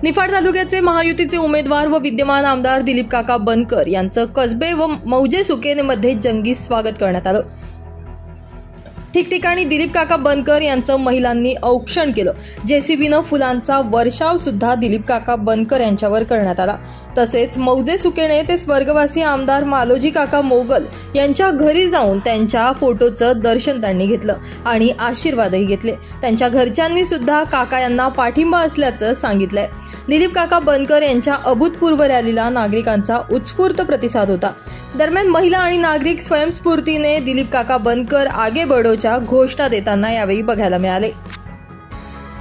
निफाड तालुक्याचे महायुतीचे उमेदवार व विद्यमान आमदार दिलीप काका बनकर यांचं कसबे व मौजे सुकेनेमध्ये जंगी स्वागत करण्यात आलं। ठिकठिकाणी दिलीप काका बनकर यांचं महिलांनी औक्षण केलं। जेसीबीनं फुलांचा वर्षाव सुद्धा दिलीप काका बनकर यांच्यावर करण्यात आला। तसेच मौजे सुकेने ते स्वर्गवासी आमदार मालोजी काका मोगल यांच्या घरी जाऊन त्यांच्या फोटोचं दर्शन त्यांनी घेतलं आणि आशीर्वादही घेतले। त्यांच्या घरच्यांनी सुद्धा काका यांना पाठिंबा असल्याचं सांगितलंय। दिलीप काका बनकर यांच्या अभूतपूर्व रॅलीला नागरिकांचा उत्स्फूर्त प्रतिसाद होता। दरम्यान महिला आणि नागरिक स्वयंस्फूर्तीने दिलीप काका बनकर आगे बढोच्या घोषणा देताना यावेळी बघायला मिळाले।